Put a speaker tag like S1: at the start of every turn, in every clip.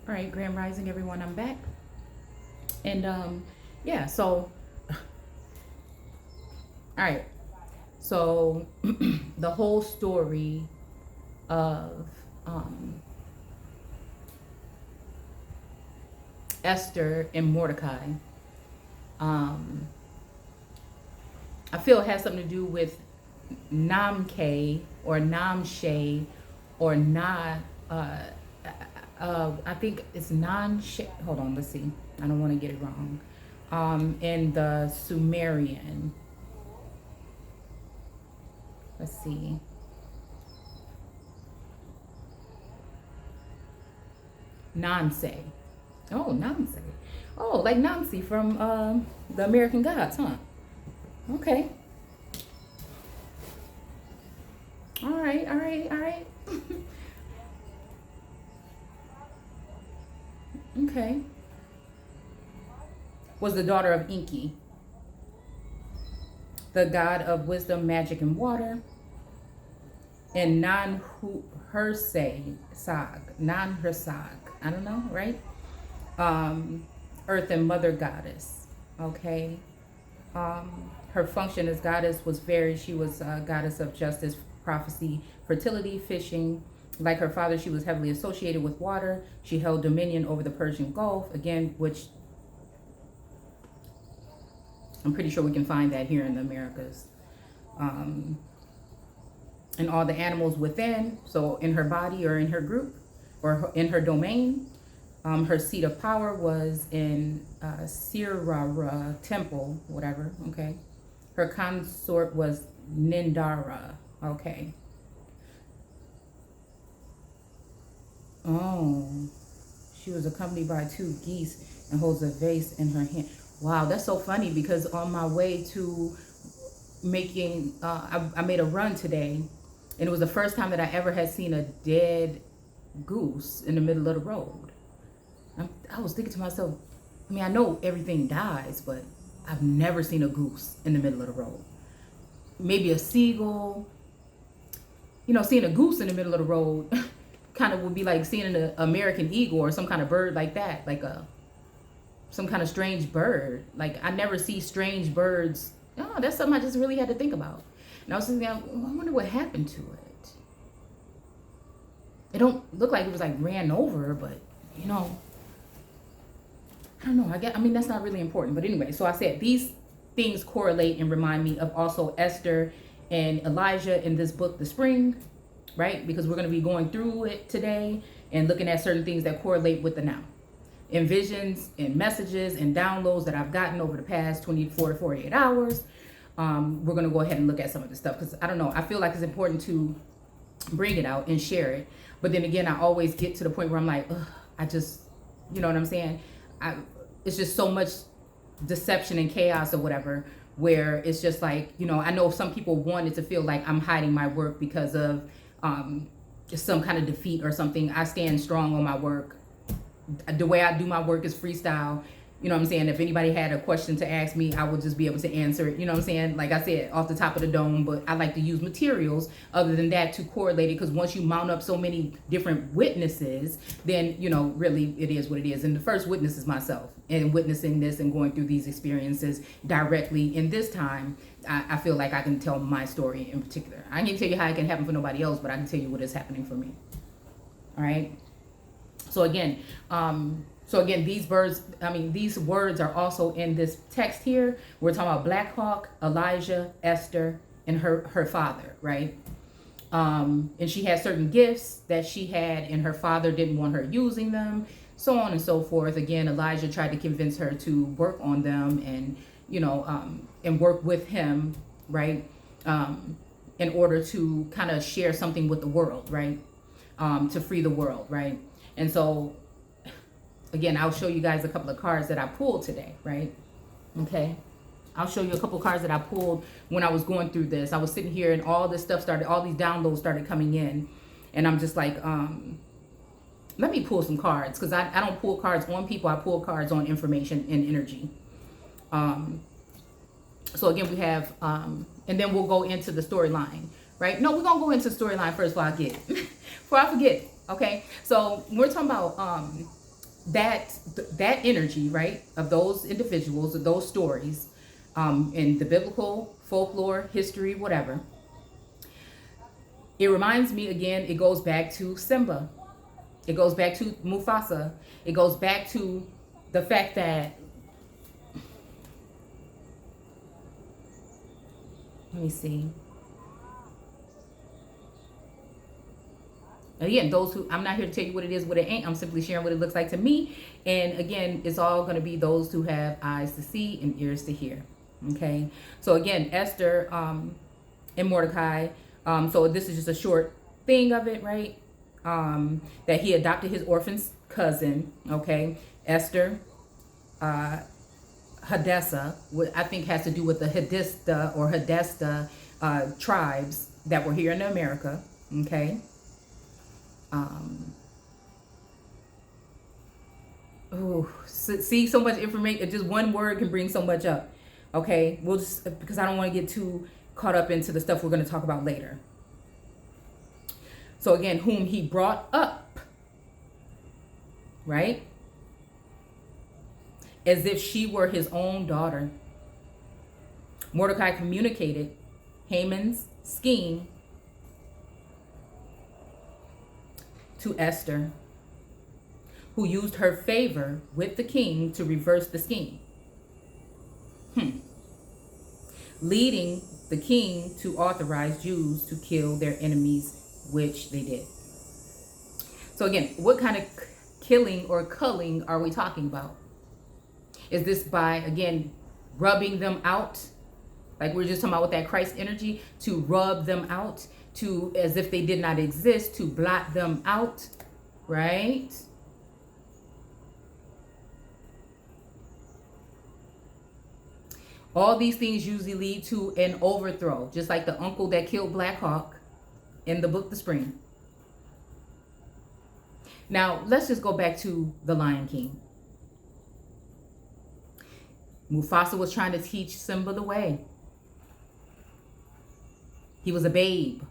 S1: All right, Grand Rising, everyone. I'm back, and yeah. So, all right. So, the whole story of Esther and Mordecai, um, I feel it has something to do with Namke or Namshe or Na. Uh, I think it's Nanshe. Hold on, let's see. I don't want to get it wrong. In the Sumerian. Let's see. Nanse. Oh, Nanse. Oh, like Nancy from the American Gods, huh? Okay. All right, all right, all right. Okay. Was the daughter of Enki, the god of wisdom, magic, and water, and Nan-Hersag. I don't know, right? Earth and mother goddess. Okay. Her function as goddess was varied. She was a goddess of justice, prophecy, fertility, fishing. Like her father, she was heavily associated with water. She held dominion over the Persian Gulf, again, which I'm pretty sure we can find that here in the Americas. And all the animals within, so in her body or in her group or in her domain. Her seat of power was in Sirara Temple, whatever, okay. Her consort was Nindara, okay. Oh, she was accompanied by 2 geese and holds a vase in her hand. Wow, that's so funny because on my way to making, I made a run today, and it was the first time that I ever had seen a dead goose in the middle of the road. I was thinking to myself, I mean, I know everything dies, but I've never seen a goose in the middle of the road. Maybe a seagull. You know, seeing a goose in the middle of the road kind of would be like seeing an American eagle or some kind of bird like that, like some kind of strange bird. Like I never see strange birds. Oh, that's something I just really had to think about. And I was thinking, I wonder what happened to it. It don't look like it was like ran over, but you know, I don't know. I mean, that's not really important. But anyway, so I said these things correlate and remind me of also Esther and Elijah in this book, The Spring, right? Because we're going to be going through it today and looking at certain things that correlate with the now. In visions and messages and downloads that I've gotten over the past 24 to 48 hours. We're going to go ahead and look at some of this stuff because I don't know. I feel like it's important to bring it out and share it. But then again, I always get to the point where I'm like, ugh, I just, you know what I'm saying? It's just so much deception and chaos or whatever, where it's just like, you know, I know some people want it to feel like I'm hiding my work because of just some kind of defeat or something. I stand strong on my work. The way I do my work is freestyle. You know what I'm saying? If anybody had a question to ask me, I would just be able to answer it. You know what I'm saying? Like I said, off the top of the dome, but I like to use materials other than that to correlate it, because once you mount up so many different witnesses, then, you know, really it is what it is. And the first witness is myself, and witnessing this and going through these experiences directly in this time, I feel like I can tell my story in particular. I can't tell you how it can happen for nobody else, but I can tell you what is happening for me. All right. So again, these words are also in this text here. We're talking about Black Hawk, Elijah, Esther, and her father, right? And she had certain gifts that she had, and her father didn't want her using them, so on and so forth. Again, Elijah tried to convince her to work on them and, you know, and work with him, right? In order to kind of share something with the world, right? To free the world, right? And so, again, I'll show you guys a couple of cards that I pulled today, right? Okay. I'll show you a couple of cards that I pulled when I was going through this. I was sitting here and all this stuff started, all these downloads started coming in. And I'm just like, let me pull some cards, because I don't pull cards on people. I pull cards on information and energy. So again, we have, and then we'll go into the storyline, right? No, we're going to go into the storyline first before I forget. Okay, so we're talking about that energy, right, of those individuals, of those stories, in the biblical folklore, history, whatever, it reminds me again, it goes back to Simba. It goes back to Mufasa. It goes back to the fact that, let me see. Again, those who, I'm not here to tell you what it is, what it ain't. I'm simply sharing what it looks like to me. And again, it's all going to be those who have eyes to see and ears to hear. Okay. So again, Esther and Mordecai. So this is just a short thing of it, right? That he adopted his orphan cousin. Okay. Esther, Hadassah, I think has to do with the Hadesta tribes that were here in America. Okay. See, so much information. Just one word can bring so much up. Okay, we'll just, because I don't want to get too caught up into the stuff we're going to talk about later. So again, whom he brought up, right, as if she were his own daughter. Mordecai communicated Haman's scheme to Esther, who used her favor with the king to reverse the scheme, leading the king to authorize Jews to kill their enemies, which they did. So again, what kind of killing or culling are we talking about? Is this by, again, rubbing them out? Like we're just talking about with that Christ energy, to rub them out, to, as if they did not exist, to blot them out, right? All these things usually lead to an overthrow, just like the uncle that killed Black Hawk in the book The Spring. Now, let's just go back to the Lion King. Mufasa was trying to teach Simba the way. He was a babe.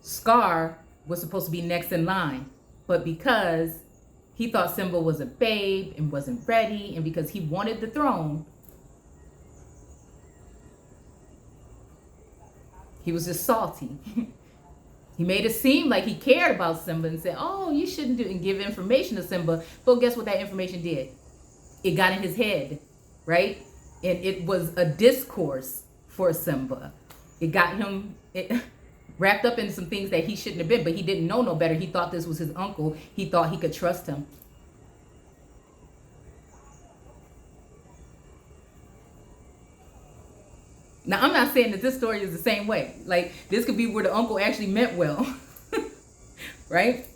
S1: Scar was supposed to be next in line, but because he thought Simba was a babe and wasn't ready, and because he wanted the throne, he was just salty. He made it seem like he cared about Simba and said, oh, you shouldn't do, and give information to Simba. But guess what that information did? It got in his head, right? And it was a discourse for Simba. It got him wrapped up in some things that he shouldn't have been, but he didn't know no better. He thought this was his uncle. He thought he could trust him. Now, I'm not saying that this story is the same way. Like, this could be where the uncle actually meant well, right?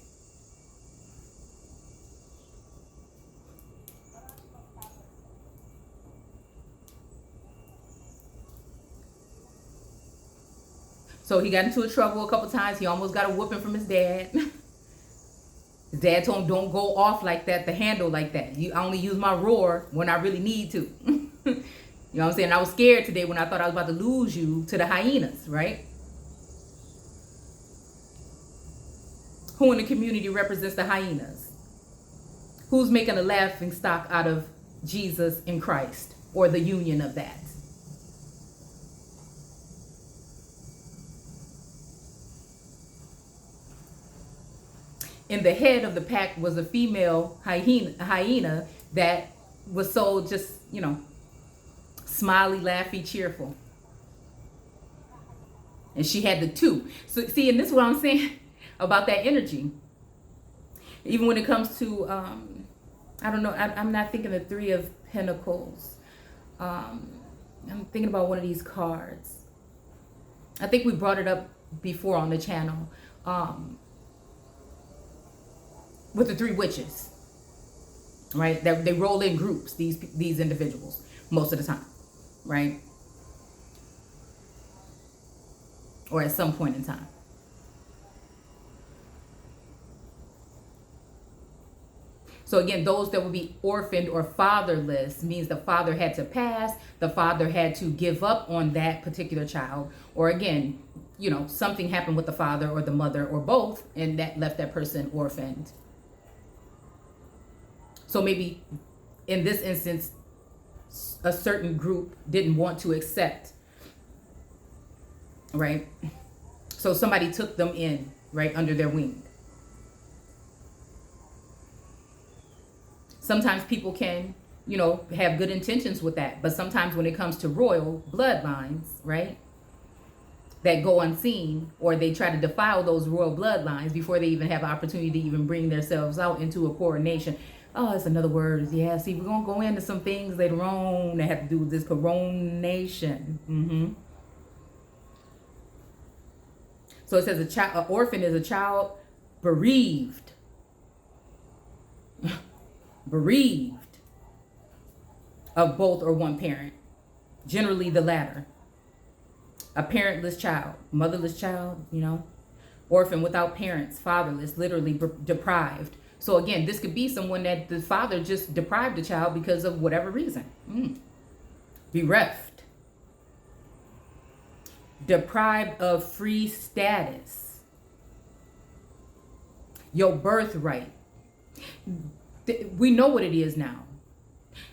S1: So he got into trouble a couple times. He almost got a whooping from his dad. His dad told him, don't go off like that, the handle like that. I only use my roar when I really need to. You know what I'm saying? I was scared today when I thought I was about to lose you to the hyenas, right? Who in the community represents the hyenas? Who's making a laughing stock out of Jesus in Christ, or the union of that? And the head of the pack was a female hyena that was so just, you know, smiley, laughy, cheerful. And she had the two. So see, and this is what I'm saying about that energy. Even when it comes to, I don't know, I'm not thinking the Three of Pentacles. I'm thinking about one of these cards. I think we brought it up before on the channel. With the three witches, right? That they roll in groups, these individuals, most of the time, right? Or at some point in time. So again, those that would be orphaned or fatherless means the father had to pass, the father had to give up on that particular child, or again, something happened with the father or the mother or both, and that left that person orphaned. So maybe in this instance, a certain group didn't want to accept, right? So somebody took them in, right, under their wing. Sometimes people can, have good intentions with that. But sometimes when it comes to royal bloodlines, right, that go unseen, or they try to defile those royal bloodlines before they even have an opportunity to even bring themselves out into a coronation. Oh, it's another word. Yeah, see, we're going to go into some things later on that have to do with this coronation. So it says an orphan is a child bereaved. Bereaved of both or one parent. Generally the latter. A parentless child, motherless child, orphan without parents, fatherless, literally deprived. So again, this could be someone that the father just deprived the child because of whatever reason. Bereft. Deprived of free status. Your birthright. We know what it is now.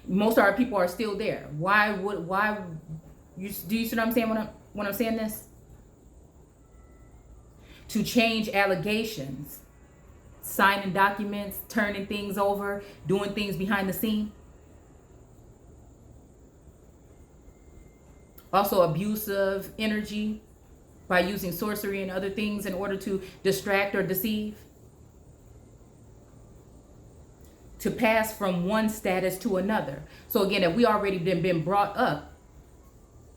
S1: Most of our people are still there. Do you see what I'm saying when I'm saying this? To change allegations, signing documents, turning things over, doing things behind the scene. Also abusive energy by using sorcery and other things in order to distract or deceive. To pass from one status to another. So again, if we already been brought up,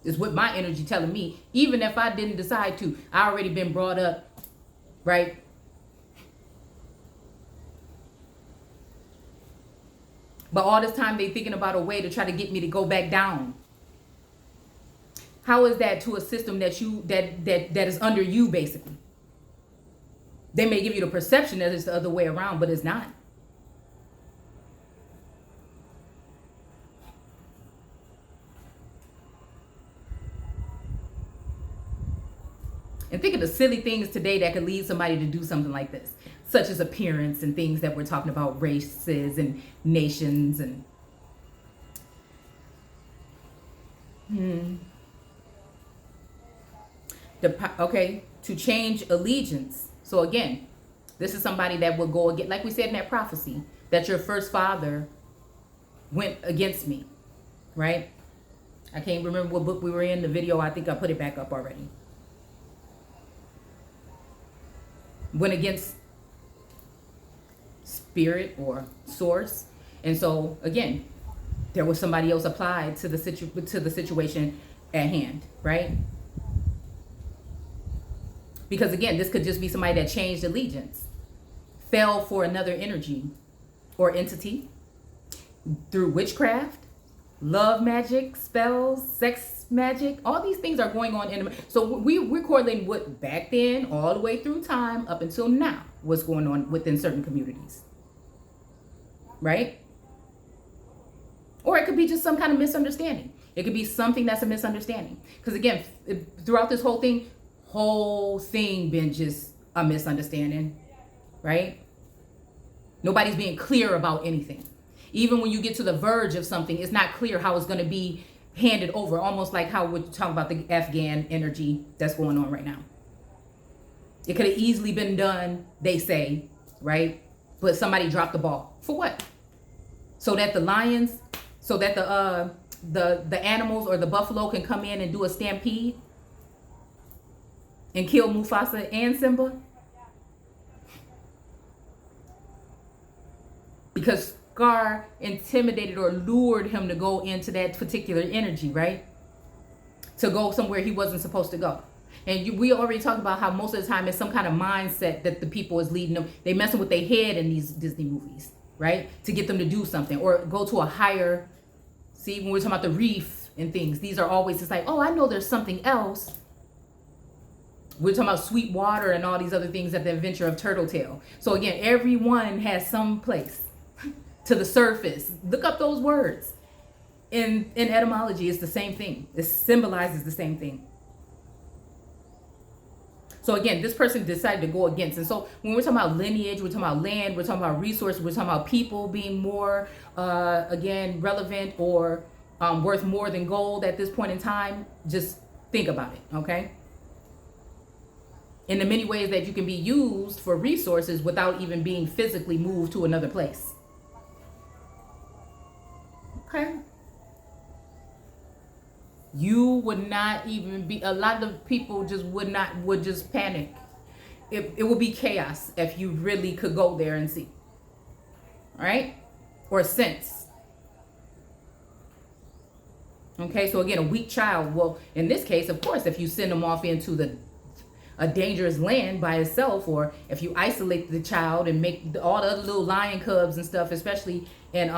S1: is what my energy telling me. Even if I didn't decide to, I already been brought up, right? But all this time they thinking about a way to try to get me to go back down. How is that to a system that is under you, basically? They may give you the perception that it's the other way around, but it's not. And think of the silly things today that could lead somebody to do something like this, such as appearance and things that we're talking about, races and nations and to change allegiance. So again, this is somebody that will go again, like we said in that prophecy, that your first father went against me, right? I can't remember what book we were in, the video, I think I put it back up already. Went against spirit or source. And so again, there was somebody else applied to the situation at hand, right? Because again, this could just be somebody that changed allegiance, fell for another energy or entity through witchcraft, love magic, spells, sex magic. All these things are going on so we're correlating what back then all the way through time up until now what's going on within certain communities, right? Or it could be just some kind of misunderstanding. It could be something that's a misunderstanding, because again, throughout this whole thing been just a misunderstanding, right? Nobody's being clear about anything. Even when you get to the verge of something, it's not clear how it's going to be handed over, almost like how we're talking about the Afghan energy that's going on right now. It could have easily been done, they say, right? But somebody dropped the ball. For what? So that the lions, so that the animals or the buffalo can come in and do a stampede and kill Mufasa and Simba? Because Scar intimidated or lured him to go into that particular energy, right? To go somewhere he wasn't supposed to go. And we already talked about how most of the time it's some kind of mindset that the people is leading them. They messing with their head in these Disney movies, right? To get them to do something or go to a higher. See, when we're talking about the reef and things, these are always just like, oh, I know there's something else. We're talking about sweet water and all these other things at the adventure of Turtletail. So again, everyone has some place to the surface. Look up those words. In etymology, it's the same thing. It symbolizes the same thing. So again, this person decided to go against. And so when we're talking about lineage, we're talking about land, we're talking about resources, we're talking about people being more, again, relevant or worth more than gold at this point in time. Just think about it, okay? In the many ways that you can be used for resources without even being physically moved to another place. Okay? You would not even be, a lot of people just would just panic. It would be chaos if you really could go there and see. All right? Or sense. Okay, so again, a weak child. Well, in this case, of course, if you send them off into a dangerous land by itself, or if you isolate the child and make all the other little lion cubs and stuff, especially in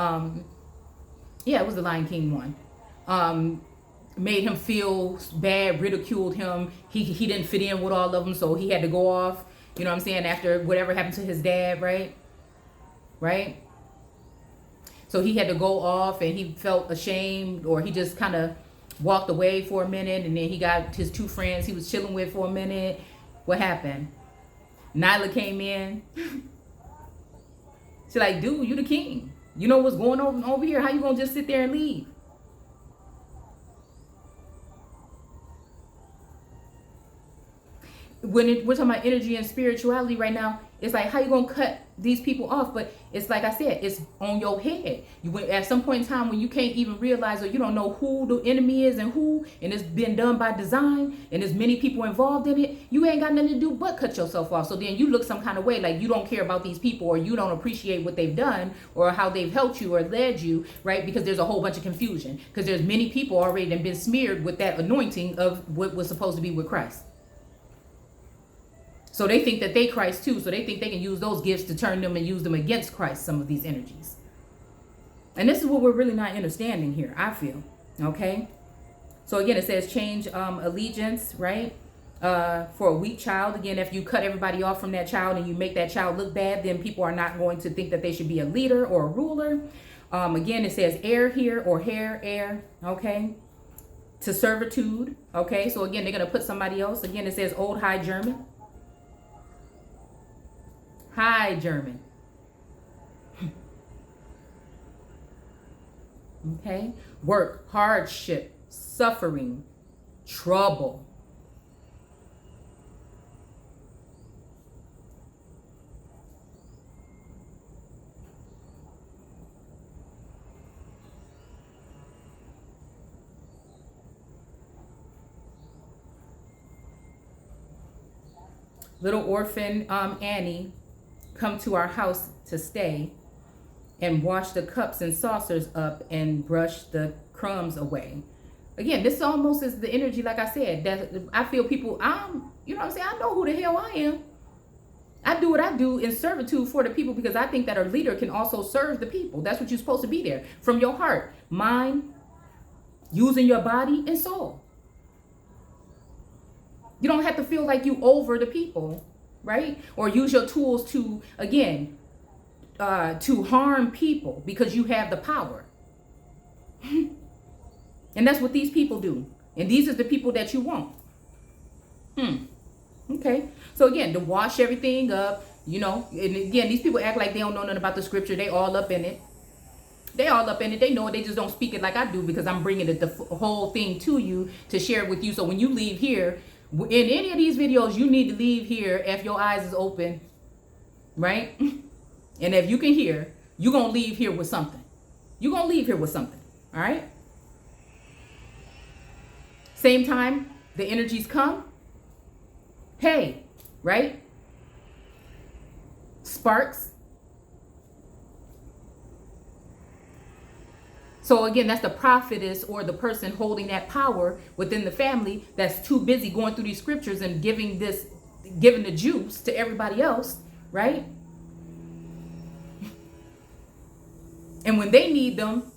S1: yeah, it was the Lion King one. Made him feel bad, ridiculed him. He didn't fit in with all of them, so he had to go off. You know what I'm saying? After whatever happened to his dad, right? Right? So he had to go off, and he felt ashamed, or he just kind of walked away for a minute, and then he got his two friends he was chilling with for a minute. What happened? Nyla came in. She's like, dude, you the king. You know what's going on over here? How you gonna just sit there and leave? When we're talking about energy and spirituality right now, it's like, how you gonna cut these people off? But it's like I said, it's on your head. At some point in time when you can't even realize, or you don't know who the enemy is and it's been done by design, and there's many people involved in it, you ain't got nothing to do but cut yourself off. So then you look some kind of way, like you don't care about these people, or you don't appreciate what they've done, or how they've helped you or led you, right? Because there's a whole bunch of confusion, because there's many people already that have been smeared with that anointing of what was supposed to be with Christ. So they think that they Christ too. So they think they can use those gifts to turn them and use them against Christ, some of these energies. And this is what we're really not understanding here, I feel. Okay? So again, it says change allegiance, right? For a weak child. Again, if you cut everybody off from that child and you make that child look bad, then people are not going to think that they should be a leader or a ruler. Again, it says heir here, or heir, okay? To servitude, okay? So again, they're going to put somebody else. Again, it says old High German. High German. Okay? Work, hardship, suffering, trouble. Little orphan Annie come to our house to stay and wash the cups and saucers up and brush the crumbs away. Again, this almost is the energy, like I said, that I feel people, you know what I'm saying? I know who the hell I am. I do what I do in servitude for the people, because I think that a leader can also serve the people. That's what you're supposed to be there. From your heart, mind, using your body and soul. You don't have to feel like you over the people, right? Or use your tools to, again, to harm people because you have the power. And that's what these people do. And these are the people that you want. Okay. So again, to wash everything up, you know, and again, these people act like they don't know nothing about the scripture. They all up in it. They all up in it. They know it. They just don't speak it like I do, because I'm bringing the whole thing to you to share it with you. So when you leave here, in any of these videos, you need to leave here if your eyes is open, right? And if you can hear, you're going to leave here with something. You're going to leave here with something, all right? Same time, the energies come. Hey, right? Sparks. So again, that's the prophetess, or the person holding that power within the family that's too busy going through these scriptures and giving the juice to everybody else, right? And when they need them,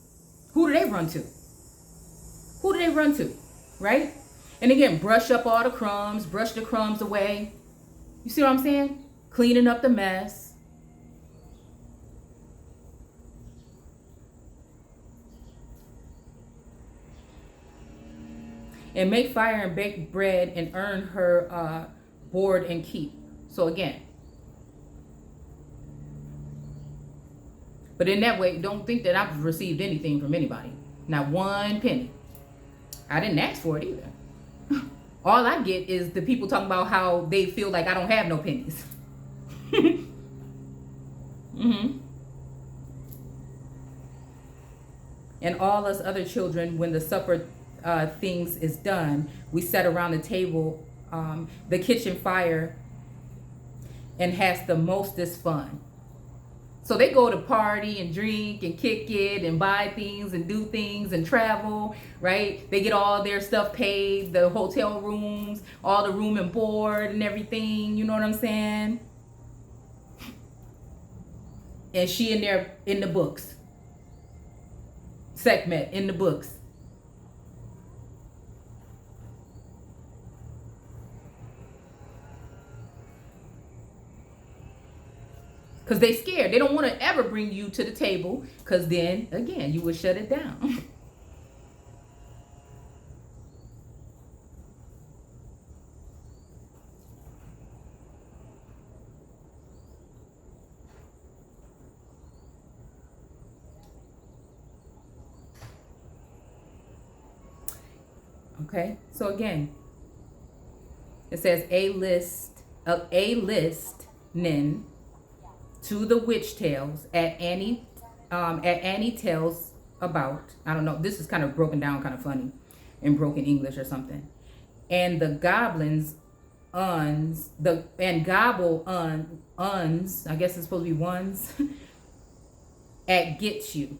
S1: who do they run to? Who do they run to, right? And again, brush up all the crumbs, brush the crumbs away. You see what I'm saying? Cleaning up the mess. And make fire and bake bread and earn her board and keep. So again, but in that way, don't think that I've received anything from anybody. Not one penny. I didn't ask for it either. All I get is the people talking about how they feel like I don't have no pennies. And all us other children, when the supper things is done, we sat around the table, the kitchen fire, and has the mostest fun. So they go to party and drink and kick it and buy things and do things and travel, right? They get all their stuff paid, the hotel rooms, all the room and board and everything, you know what I'm saying? And she in there in the books. Sekhmet in the books. Because they scared. They don't want to ever bring you to the table, because then, again, you would shut it down. Okay, so again, it says a list nin to the witch tales at Annie tells about. I don't know. This is kind of broken down, kind of funny, in broken English or something. And the goblins uns and gobble uns. I guess it's supposed to be ones. At gets you.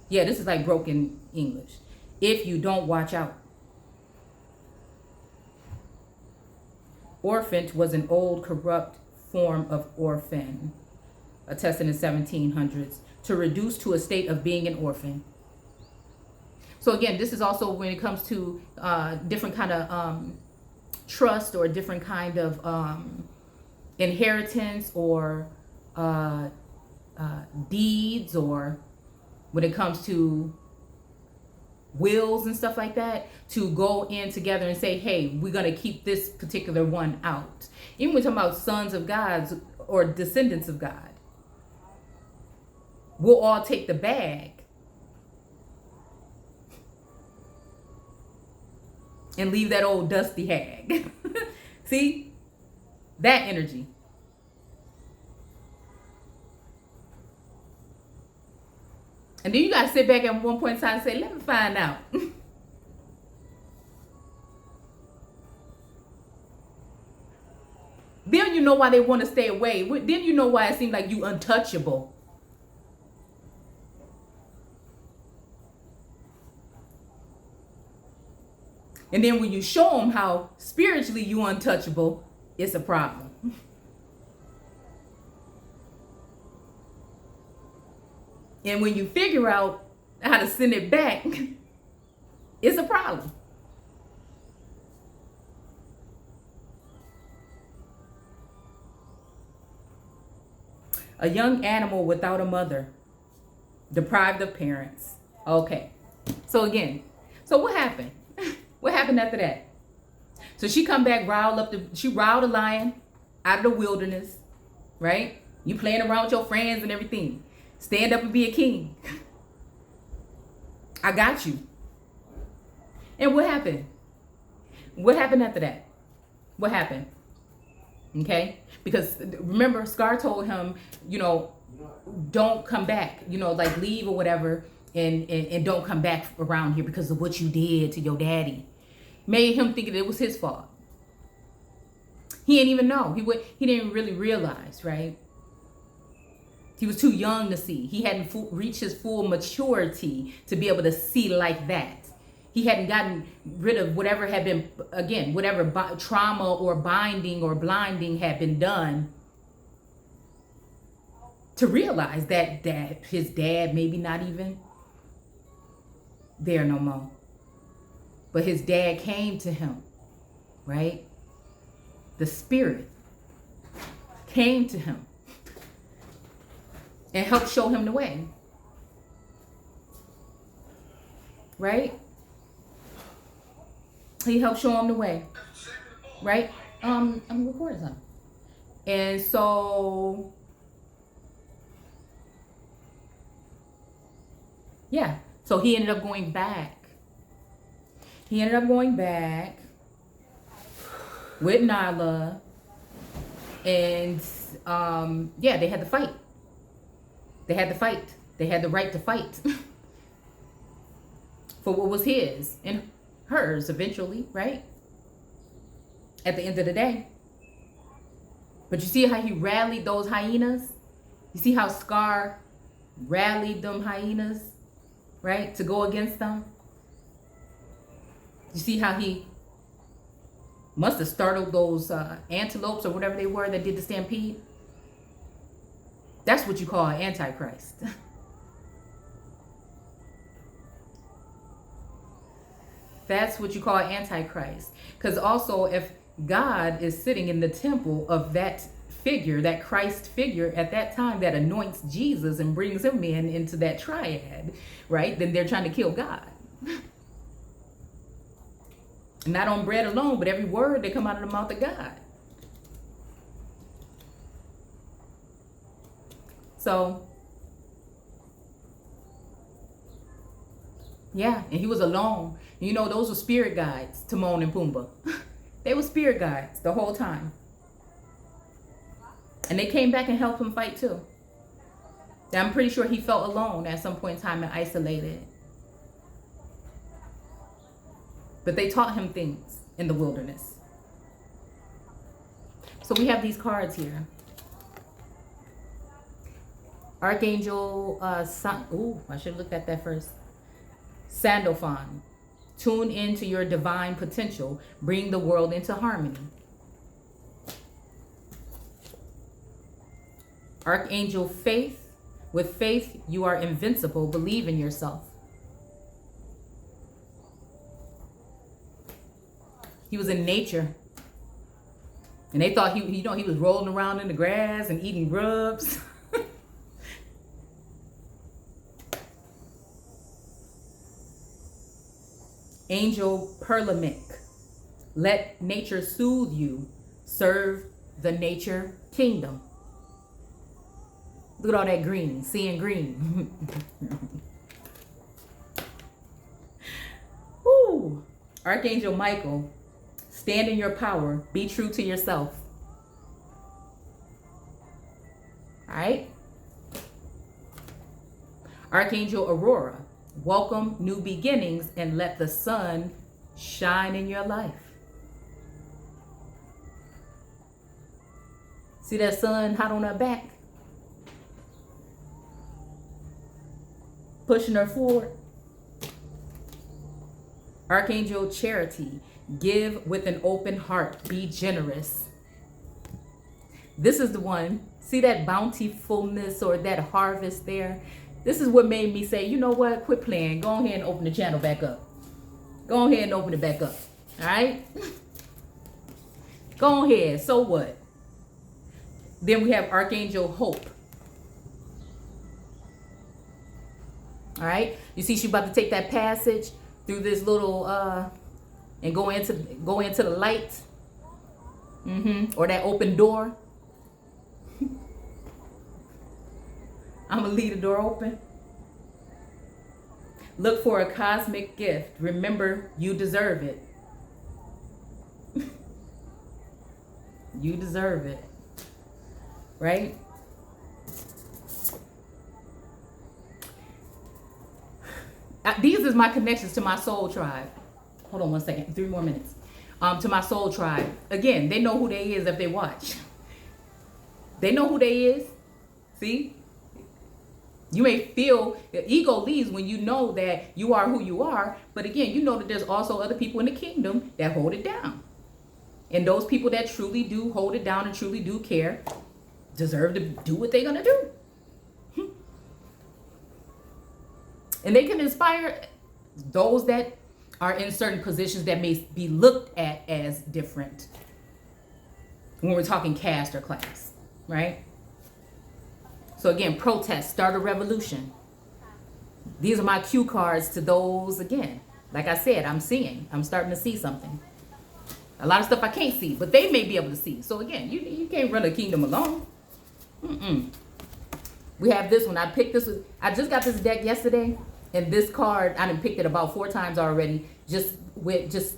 S1: Yeah, this is like broken English. If you don't watch out. Orphan was an old corrupt form of orphan, attested in the 1700s, to reduce to a state of being an orphan. So again, this is also when it comes to different kind of trust, or different kind of inheritance, or deeds, or when it comes to wills and stuff like that, to go in together and say, hey, we're going to keep this particular one out. Even when we're talking about sons of God or descendants of God, we'll all take the bag and leave that old dusty hag. See? That energy. And then you got to sit back at one point in time and say, let me find out. Then you know why they want to stay away. Then you know why it seems like you untouchable. And then when you show them how spiritually you untouchable, it's a problem. And when you figure out how to send it back, it's a problem. A young animal without a mother, deprived of parents. Okay. So again, so what happened? What happened after that? So she come back, she riled a lion out of the wilderness, right? You playing around with your friends and everything. Stand up and be a king. I got you. And what happened? What happened after that? What happened? Okay? Because remember, Scar told him, don't come back, like leave or whatever, and don't come back around here because of what you did to your daddy. Made him think that it was his fault. He didn't even know. He didn't really realize, right? He was too young to see. He hadn't reached his full maturity to be able to see like that. He hadn't gotten rid of whatever had been, again, whatever trauma or binding or blinding had been done, to realize that his dad maybe not even there no more. But his dad came to him, right? The spirit came to him and helped show him the way. Right? He helped show him the way. Right? I'm recording something. And so, yeah. So he ended up going back. He ended up going back with Nyla. And yeah, they had to fight. They had to fight. They had the right to fight for what was his and hers eventually, right? At the end of the day. But you see how he rallied those hyenas? You see how Scar rallied them hyenas, right? To go against them? You see how he must have startled those antelopes or whatever they were that did the stampede? That's what you call an antichrist. That's what you call an antichrist. Because also, if God is sitting in the temple of that figure, that Christ figure at that time that anoints Jesus and brings him into that triad, right? Then they're trying to kill God. Not on bread alone, but every word that come out of the mouth of God. So, yeah, and he was alone. You know, those were spirit guides, Timon and Pumbaa. They were spirit guides the whole time. And they came back and helped him fight too. I'm pretty sure he felt alone at some point in time and isolated. But they taught him things in the wilderness. So we have these cards here. Archangel, I should have looked at that first. Sandalphon. Tune into your divine potential. Bring the world into harmony. Archangel Faith. With faith, you are invincible. Believe in yourself. He was in nature. And they thought he was rolling around in the grass and eating grubs. Angel Perlamic. Let nature soothe you. Serve the nature kingdom. Look at all that green. Seeing green. Woo. Archangel Michael. Stand in your power. Be true to yourself. All right. Archangel Aurora. Welcome new beginnings and let the sun shine in your life. See that sun hot on her back? Pushing her forward. Archangel Charity. Give with an open heart. Be generous. This is the one. See that bountifulness or that harvest there? This is what made me say, you know what? Quit playing. Go ahead and open the channel back up. Go ahead and open it back up. All right? Go ahead. So what? Then we have Archangel Hope. All right? You see she's about to take that passage through this little and go into the light. Or that open door. I'm going to leave the door open. Look for a cosmic gift. Remember, you deserve it. You deserve it. Right? These is my connections to my soul tribe. Hold on one second. 3 more minutes. To my soul tribe. Again, they know who they is if they watch. They know who they is. See? You may feel the ego leaves when you know that you are who you are. But again, you know that there's also other people in the kingdom that hold it down. And those people that truly do hold it down and truly do care deserve to do what they're going to do. And they can inspire those that are in certain positions that may be looked at as different when we're talking caste or class, right? So again, protest, start a revolution. These are my cue cards to those, again. Like I said, I'm starting to see something. A lot of stuff I can't see, but they may be able to see. So again, you can't run a kingdom alone. We have this one. I picked this. I just got this deck yesterday, and this card, I done picked it about 4 times already, just with just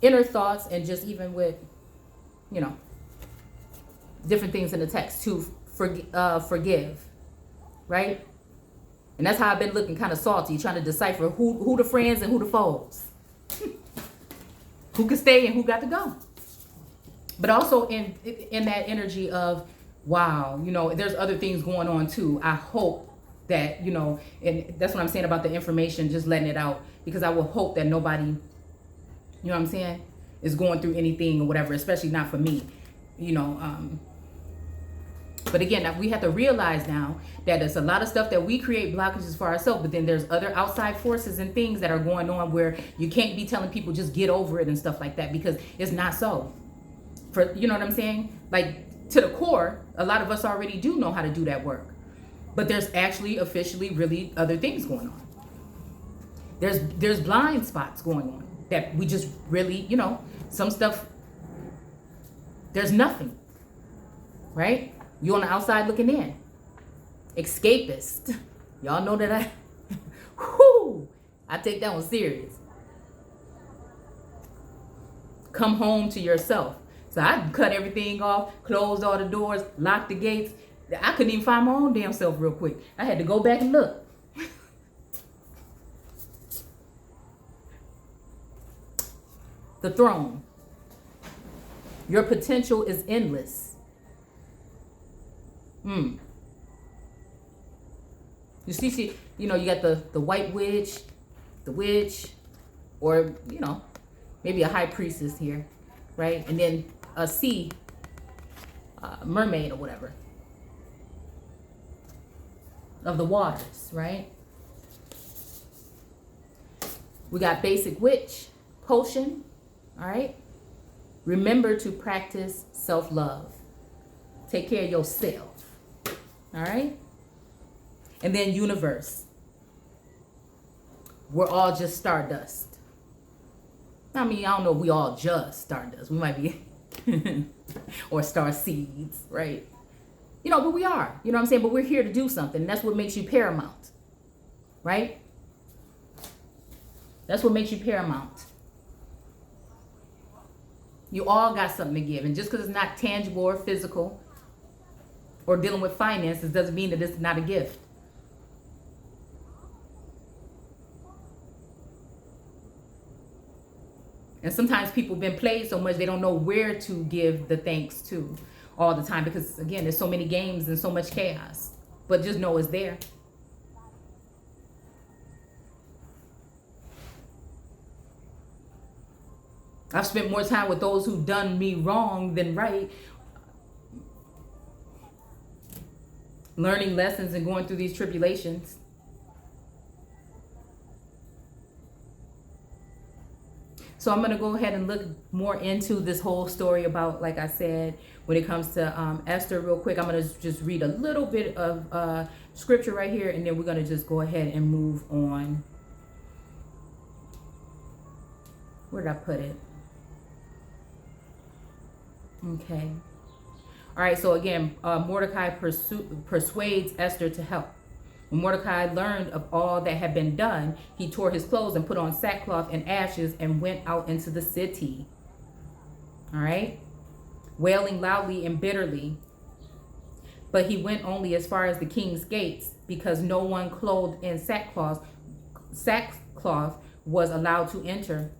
S1: inner thoughts and just even with, you know, different things in the text to forgive, right? And that's how I've been looking kind of salty, trying to decipher who the friends and who the foes. Who can stay and who got to go. But also in that energy of, wow, you know, there's other things going on too. I hope that, you know, and that's what I'm saying about the information, just letting it out, because I will hope that nobody, you know what I'm saying, is going through anything or whatever, especially not for me, you know. But again, we have to realize now that there's a lot of stuff that we create blockages for ourselves, but then there's other outside forces and things that are going on where you can't be telling people just get over it and stuff like that, because it's not so. For, you know what I'm saying? Like, to the core, a lot of us already do know how to do that work. But there's actually officially really other things going on. There's blind spots going on that we just really, you know, some stuff, there's nothing, right? You on the outside looking in. Escapist. Y'all know that I take that one serious. Come home to yourself. So I cut everything off, closed all the doors, locked the gates. I couldn't even find my own damn self real quick. I had to go back and look. The throne. Your potential is endless. You see, you know, you got the white witch, the witch, or, you know, maybe a high priestess here, right? And then a sea mermaid or whatever of the waters, right? We got basic witch, potion, all right? Remember to practice self-love. Take care of yourself. All right? And then universe. We're all just stardust. I mean, I don't know if we all just stardust. We might be, or star seeds, right? You know, but we are. You know what I'm saying? But we're here to do something. And that's what makes you paramount. Right? That's what makes you paramount. You all got something to give. And just because it's not tangible or physical, or dealing with finances, doesn't mean that it's not a gift. And sometimes people have been played so much they don't know where to give the thanks to all the time, because again, there's so many games and so much chaos. But just know it's there. I've spent more time with those who've done me wrong than right, learning lessons and going through these tribulations. So I'm going to go ahead and look more into this whole story about, like I said, when it comes to Esther real quick. I'm going to just read a little bit of scripture right here, and then we're going to just go ahead and move on. Where did I put it? Okay. All right, so again, Mordecai persuades Esther to help. When Mordecai learned of all that had been done, he tore his clothes and put on sackcloth and ashes and went out into the city. All right? Wailing loudly and bitterly. But he went only as far as the king's gates, because no one clothed in sackcloth was allowed to enter.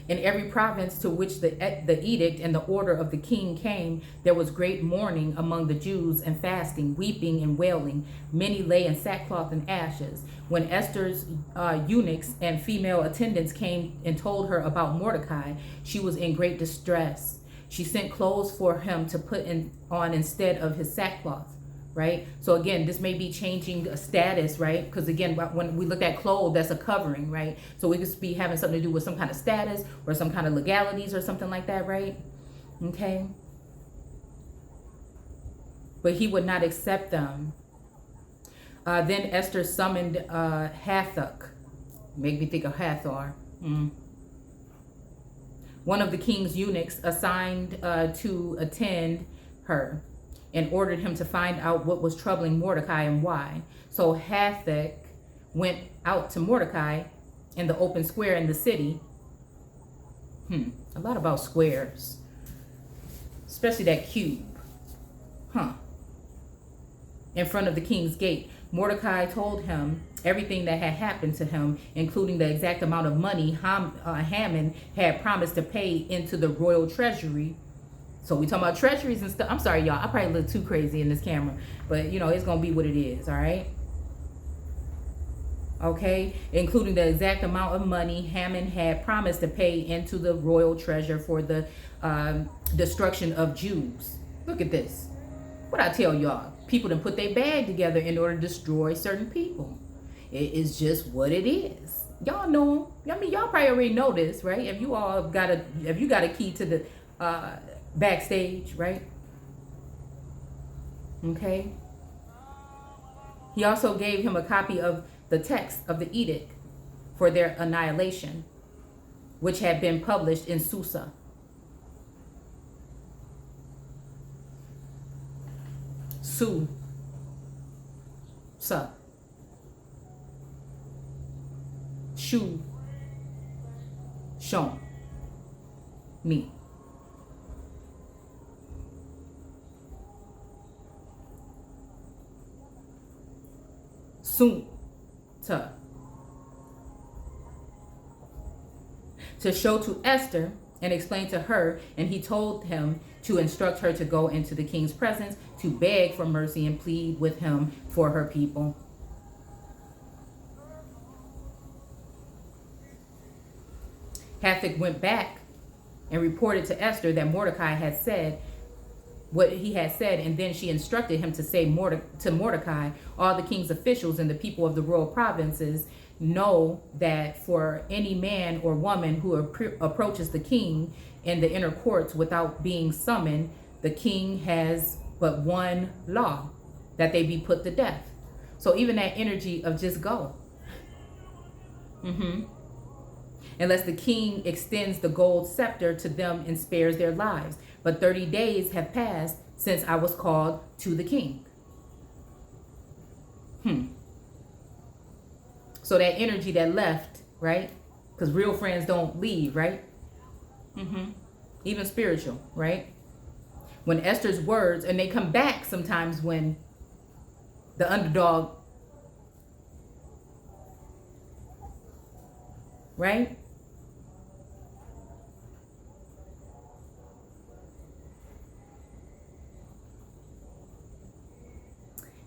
S1: In every province to which the edict and the order of the king came, there was great mourning among the Jews and fasting, weeping and wailing. Many lay in sackcloth and ashes. When Esther's eunuchs and female attendants came and told her about Mordecai, she was in great distress. She sent clothes for him to put on instead of his sackcloth. Right? So again, this may be changing a status, right? Because again, when we look at clothes, that's a covering, right? So it could be having something to do with some kind of status or some kind of legalities or something like that, right? Okay. But he would not accept them. Then Esther summoned Hathach. Make me think of Hathor. one of the king's eunuchs assigned to attend her, and ordered him to find out what was troubling Mordecai and why. So Hathach went out to Mordecai in the open square in the city. A lot about squares, especially that cube. In front of the king's gate. Mordecai told him everything that had happened to him, including the exact amount of money Haman had promised to pay into the royal treasury. So we talking about treasuries and stuff. I'm sorry, y'all. I probably look too crazy in this camera, but you know, it's going to be what it is, all right? Okay, including the exact amount of money Haman had promised to pay into the royal treasure for the destruction of Jews. Look at this. What I tell y'all, people done put their bag together in order to destroy certain people. It is just what it is. Y'all know. I mean, y'all probably already know this, right? If you got a key to the backstage, right? Okay. He also gave him a copy of the text of the edict for their annihilation, which had been published in Susa. Susa. Shu. Shon. Me. Soon. To show to Esther and explain to her, and he told him to instruct her to go into the king's presence to beg for mercy and plead with him for her people. Hathach went back and reported to Esther that Mordecai had said what he had said, and then she instructed him to say to Mordecai, all the king's officials and the people of the royal provinces know that for any man or woman who approaches the king in the inner courts without being summoned, the king has but one law, that they be put to death. So even that energy of just go. Unless the king extends the gold scepter to them and spares their lives. But 30 days have passed since I was called to the king. So that energy that left, right? Because real friends don't leave, right? Even spiritual, right? When Esther's words, and they come back sometimes when the underdog, right?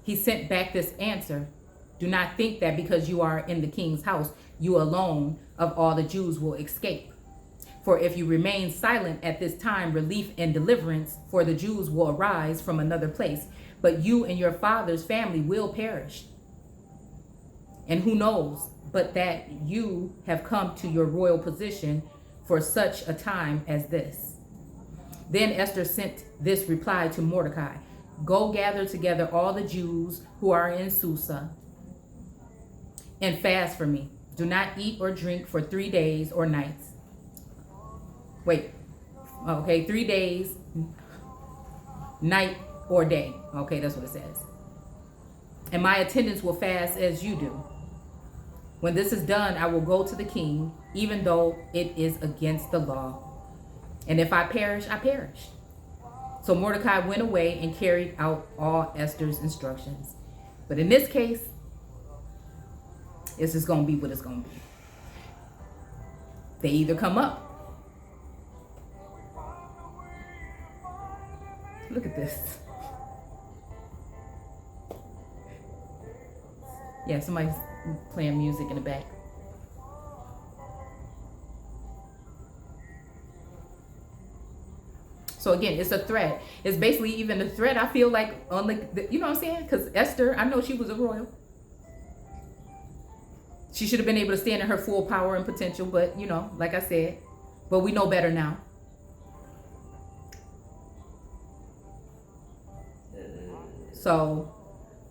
S1: He sent back this answer. Do not think that because you are in the king's house, you alone of all the Jews will escape. For if you remain silent at this time, relief and deliverance for the Jews will arise from another place. But you and your father's family will perish. And who knows but that you have come to your royal position for such a time as this. Then Esther sent this reply to Mordecai. Go gather together all the Jews who are in Susa and fast for me. Do not eat or drink for 3 days or nights. Wait. Okay, 3 days, night or day. Okay, that's what it says. And my attendants will fast as you do. When this is done, I will go to the king, even though it is against the law. And if I perish, I perish. So Mordecai went away and carried out all Esther's instructions. But in this case, it's just going to be what it's going to be. They either come up. Look at this. Yeah, somebody's playing music in the back. So again, it's a threat. It's basically even a threat, I feel like, on the you know what I'm saying? Because Esther, I know she was a royal. She should have been able to stand in her full power and potential, but, you know, like I said, but we know better now. So,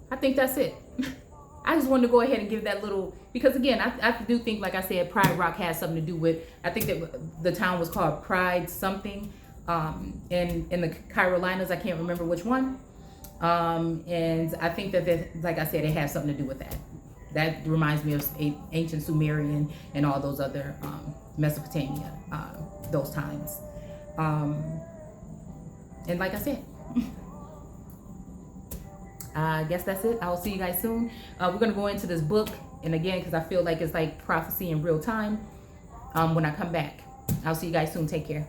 S1: I think that's it. I just wanted to go ahead and give that little, because again, I do think, like I said, Pride Rock has something to do with, I think that the town was called Pride something, in the Carolinas. I can't remember which one. And I think that, like I said, it has something to do with that. That reminds me of ancient Sumerian and all those other, Mesopotamia, those times. And like I said, I guess that's it. I'll see you guys soon. We're going to go into this book. And again, because I feel like it's like prophecy in real time, when I come back. I'll see you guys soon. Take care.